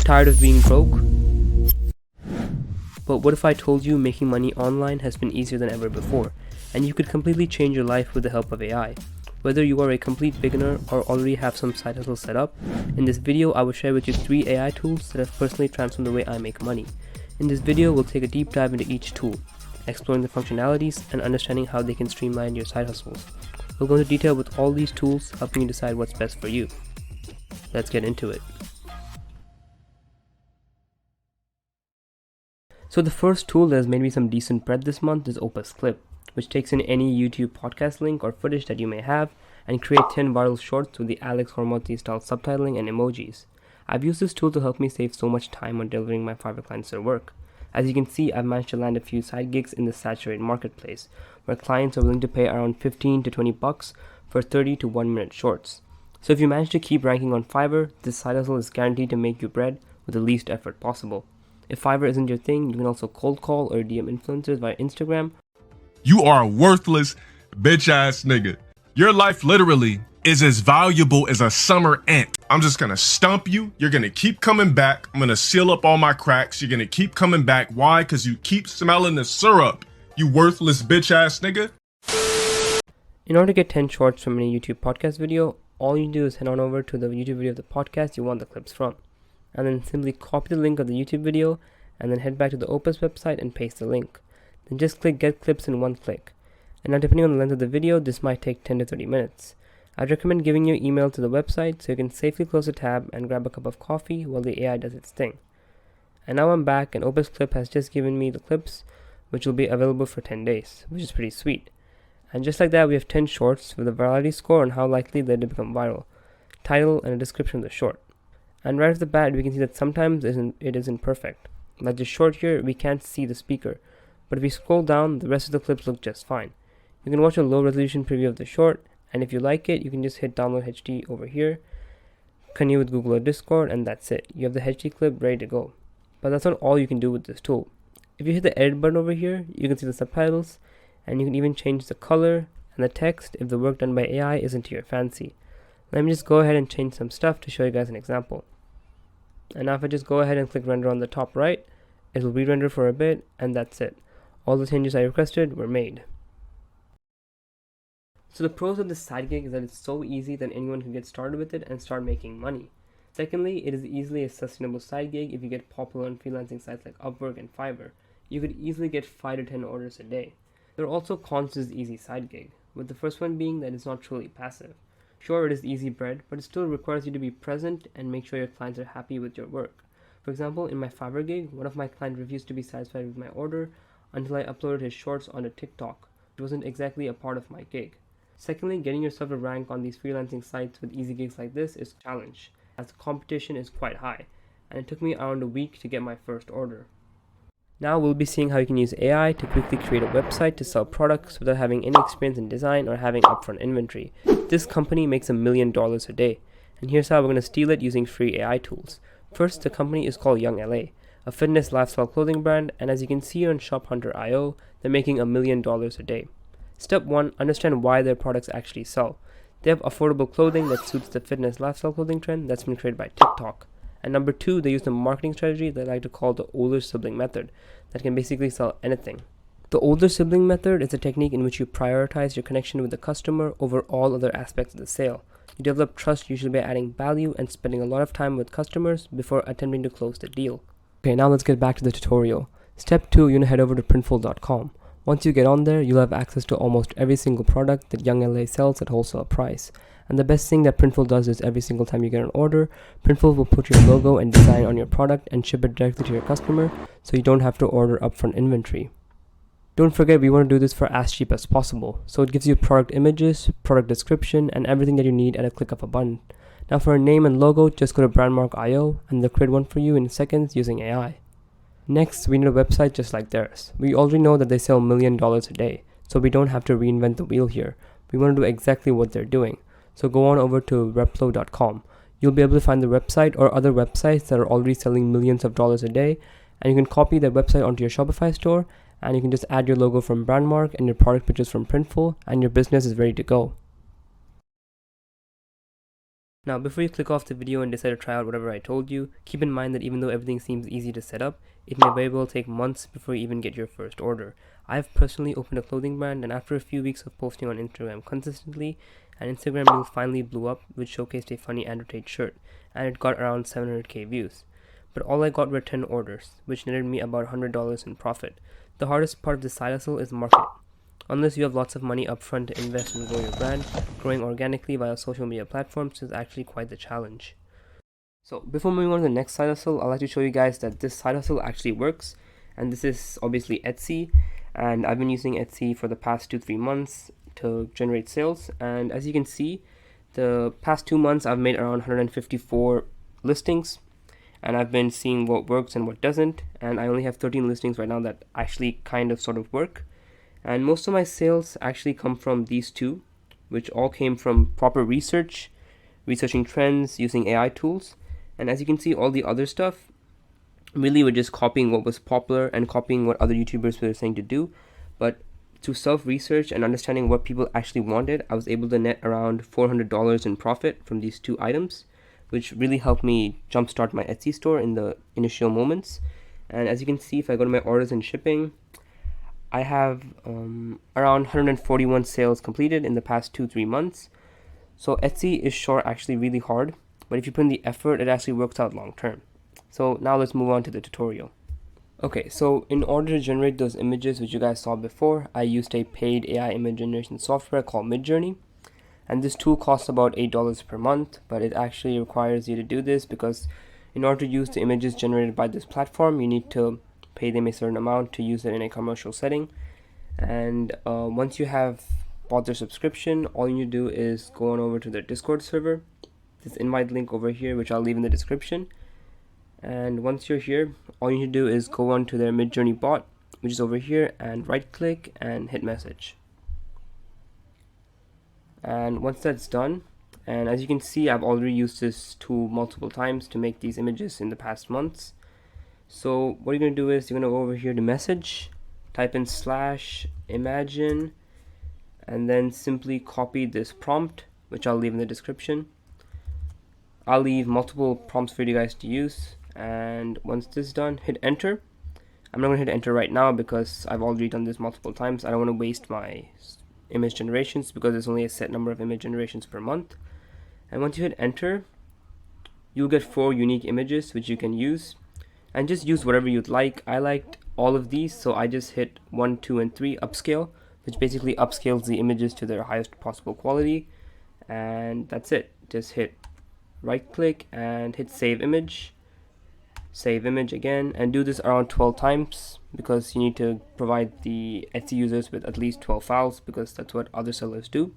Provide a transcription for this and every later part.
Tired of being broke? But what if I told you making money online has been easier than ever before, and you could completely change your life with the help of AI? Whether you are a complete beginner or already have some side hustle set up, in this video I will share with you 3 AI tools that have personally transformed the way I make money. In this video we'll take a deep dive into each tool, exploring the functionalities and understanding how they can streamline your side hustles. We'll go into detail with all these tools, helping you decide what's best for you. Let's get into it. So the first tool that has made me some decent bread this month is Opus.pro AI, which takes in any YouTube podcast link or footage that you may have and create 10 viral shorts with the Alex Hormozi style subtitling and emojis. I've used this tool to help me save so much time on delivering my Fiverr clients their work. As you can see, I've managed to land a few side gigs in the saturated marketplace, where clients are willing to pay around 15 to 20 bucks for 30 to 1 minute shorts. So if you manage to keep ranking on Fiverr, this side hustle is guaranteed to make you bread with the least effort possible. If Fiverr isn't your thing, you can also cold call or DM influencers via Instagram. You are a worthless, bitch ass nigga. Your life literally is as valuable as a summer ant. I'm just gonna stump you. You're gonna keep coming back. I'm gonna seal up all my cracks. You're gonna keep coming back. Why? Because you keep smelling the syrup, you worthless bitch ass nigga. In order to get 10 shorts from any YouTube podcast video, all you do is head on over to the YouTube video of the podcast you want the clips from, and then simply copy the link of the YouTube video and then head back to the Opus website and paste the link. Then just click get clips in one click. And now depending on the length of the video, this might take 10 to 30 minutes. I'd recommend giving your email to the website so you can safely close the tab and grab a cup of coffee while the AI does its thing. And now I'm back and Opus Clip has just given me the clips, which will be available for 10 days, which is pretty sweet. And just like that, we have 10 shorts with a virality score on how likely they're to become viral, title and a description of the short. And right off the bat, we can see that sometimes it isn't perfect. Like this short here, we can't see the speaker, but if we scroll down, the rest of the clips look just fine. You can watch a low resolution preview of the short, and if you like it, you can just hit download HD over here, connect with Google or Discord, and that's it. You have the HD clip ready to go. But that's not all you can do with this tool. If you hit the edit button over here, you can see the subtitles, and you can even change the color and the text if the work done by AI isn't to your fancy. Let me just go ahead and change some stuff to show you guys an example. And now if I just go ahead and click render on the top right, it will re-render for a bit, and that's it. All the changes I requested were made. So the pros of this side gig is that it's so easy that anyone can get started with it and start making money. Secondly, it is easily a sustainable side gig if you get popular on freelancing sites like Upwork and Fiverr. You could easily get 5 to 10 orders a day. There are also cons to this easy side gig, with the first one being that it's not truly passive. Sure, it is easy bread, but it still requires you to be present and make sure your clients are happy with your work. For example, in my Fiverr gig, one of my clients refused to be satisfied with my order until I uploaded his shorts onto TikTok, which wasn't exactly a part of my gig. Secondly, getting yourself to rank on these freelancing sites with easy gigs like this is a challenge, as the competition is quite high, and it took me around a week to get my first order. Now we'll be seeing how you can use AI to quickly create a website to sell products without having any experience in design or having upfront inventory. This company makes $1 million a day, and here's how we're going to steal it using free AI tools. First, the company is called Young LA, a fitness lifestyle clothing brand, and as you can see on ShopHunter.io, they're making $1 million a day. Step 1, understand why their products actually sell. They have affordable clothing that suits the fitness lifestyle clothing trend that's been created by TikTok. And number 2, they use a marketing strategy they like to call the older sibling method that can basically sell anything. The older sibling method is a technique in which you prioritize your connection with the customer over all other aspects of the sale. You develop trust usually by adding value and spending a lot of time with customers before attempting to close the deal. Okay, now let's get back to the tutorial. Step 2, you want to head over to Printful.com. Once you get on there, you'll have access to almost every single product that Young LA sells at wholesale price. And the best thing that Printful does is every single time you get an order, Printful will put your logo and design on your product and ship it directly to your customer, so you don't have to order upfront inventory. Don't forget, we want to do this for as cheap as possible, so it gives you product images, product description, and everything that you need at a click of a button. Now for a name and logo, just go to Brandmark.io and they'll create one for you in seconds using AI. Next, we need a website just like theirs. We already know that they sell $1 million a day, so we don't have to reinvent the wheel here. We want to do exactly what they're doing. So go on over to Replo.com. You'll be able to find the website or other websites that are already selling millions of dollars a day, and you can copy that website onto your Shopify store, and you can just add your logo from Brandmark and your product pictures from Printful, and your business is ready to go. Now, before you click off the video and decide to try out whatever I told you, keep in mind that even though everything seems easy to set up, it may very well take months before you even get your first order. I've personally opened a clothing brand, and after a few weeks of posting on Instagram consistently, an Instagram reel finally blew up, which showcased a funny annotated shirt, and it got around 700k views. But all I got were 10 orders, which netted me about $100 in profit. The hardest part of this side hustle is marketing. Unless you have lots of money upfront to invest and grow your brand, growing organically via social media platforms is actually quite the challenge. So before moving on to the next side hustle, I'd like to show you guys that this side hustle actually works. And this is obviously Etsy. And I've been using Etsy for the past 2-3 months to generate sales. And as you can see, the past 2 months I've made around 154 listings. And I've been seeing what works and what doesn't. And I only have 13 listings right now that actually kind of sort of work. And most of my sales actually come from these two, which all came from proper research, researching trends, using AI tools. And as you can see, all the other stuff really were just copying what was popular and copying what other YouTubers were saying to do. But through self-research and understanding what people actually wanted, I was able to net around $400 in profit from these two items, which really helped me jumpstart my Etsy store in the initial moments. And as you can see, if I go to my orders and shipping, I have around 141 sales completed in the past 2-3 months. So Etsy is sure actually really hard, but if you put in the effort, it actually works out long term. So now let's move on to the tutorial. Okay, so in order to generate those images which you guys saw before, I used a paid AI image generation software called Midjourney. And this tool costs about $8 per month, but it actually requires you to do this because in order to use the images generated by this platform, you need to pay them a certain amount to use it in a commercial setting. And once you have bought their subscription, all you need to do is go on over to their Discord server. This invite link over here, which I'll leave in the description. And once you're here, all you need to do is go on to their Midjourney bot, which is over here, and right click and hit message. And once that's done, and as you can see, I've already used this tool multiple times to make these images in the past months. So what you're going to do is you're going to go over here to message, type in /imagine, and then simply copy this prompt, which I'll leave in the description. I'll leave multiple prompts for you guys to use, and once this is done, hit enter. I'm not going to hit enter right now because I've already done this multiple times. I don't want to waste my image generations because there's only a set number of image generations per month. And once you hit enter, you'll get 4 unique images which you can use, and just use whatever you'd like. I liked all of these, so I just hit 1, 2, and 3 upscale, which basically upscales the images to their highest possible quality. And that's it. Just hit right click and hit save image again, and do this around 12 times because you need to provide the Etsy users with at least 12 files because that's what other sellers do.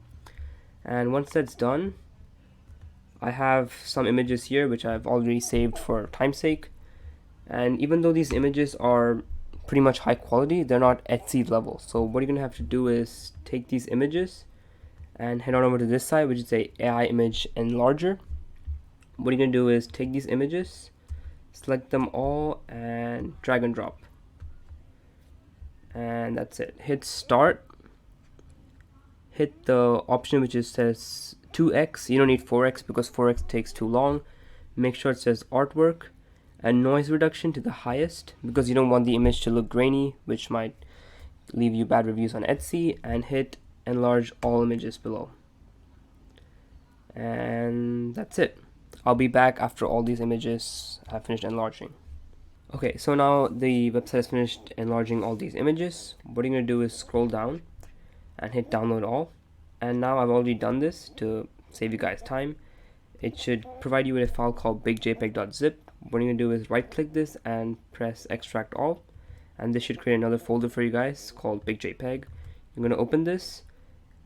And once that's done, I have some images here which I've already saved for time's sake. And even though these images are pretty much high quality, they're not Etsy level. So what you're gonna have to do is take these images and head on over to this side, which is a AI image enlarger. What you're gonna do is take these images, select them all, and drag and drop. And that's it. Hit start. Hit the option which says 2x. You don't need 4x because 4x takes too long. Make sure it says artwork and noise reduction to the highest because you don't want the image to look grainy, which might leave you bad reviews on Etsy. And hit enlarge all images below. And that's it. I'll be back after all these images have finished enlarging. Okay, so now the website has finished enlarging all these images. What you're going to do is scroll down and hit download all. And now I've already done this to save you guys time. It should provide you with a file called bigjpeg.zip. What you're going to do is right click this and press extract all. And this should create another folder for you guys called bigjpeg. You're going to open this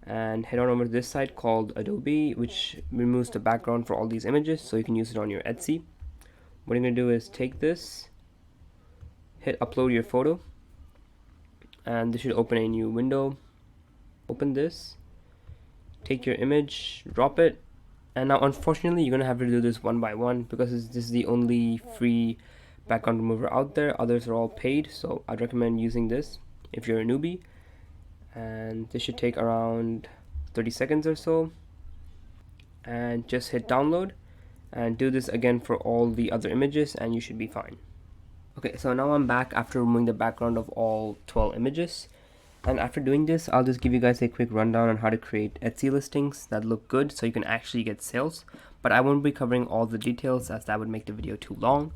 and head on over to this site called Adobe, which removes the background for all these images so you can use it on your Etsy. What you're going to do is take this, hit upload your photo, and this should open a new window. Open this, take your image, drop it, and now unfortunately you're going to have to do this one by one because this is the only free background remover out there. Others are all paid, so I'd recommend using this if you're a newbie. And this should take around 30 seconds or so. and just hit download, and do this again for all the other images and you should be fine. Okay, so now I'm back after removing the background of all 12 images. And after doing this, I'll just give you guys a quick rundown on how to create Etsy listings that look good so you can actually get sales. But I won't be covering all the details as that would make the video too long.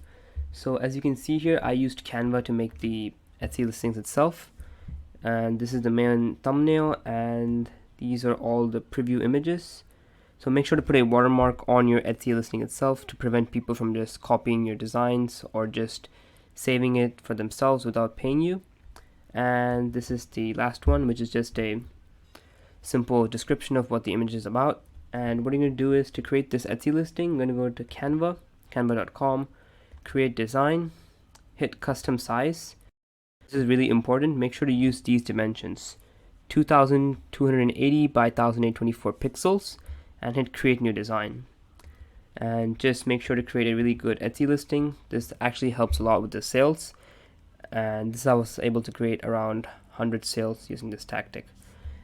So as you can see here, I used Canva to make the Etsy listings itself. And this is the main thumbnail, and these are all the preview images. So make sure to put a watermark on your Etsy listing itself to prevent people from just copying your designs or just saving it for themselves without paying you. And this is the last one, which is just a simple description of what the image is about. And what you're going to do is to create this Etsy listing, I'm going to go to Canva, canva.com, create design, hit custom size. This is really important. Make sure to use these dimensions, 2280 by 1824 pixels, and hit create new design. And just make sure to create a really good Etsy listing. This actually helps a lot with the sales. And this I was able to create around 100 sales using this tactic.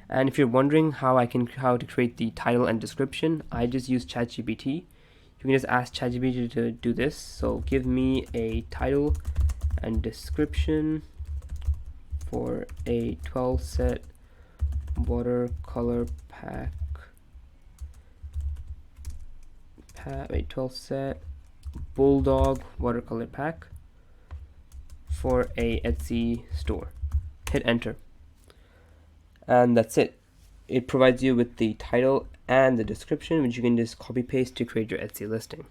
And if you're wondering how to create the title and description, I just use ChatGPT. You can just ask ChatGPT to do this. So give me a title and description for a 12 set watercolor pack. A 12 set bulldog watercolor pack for a Etsy store. Hit enter, and that's it. It provides you with the title and the description, which you can just copy paste to create your Etsy listing.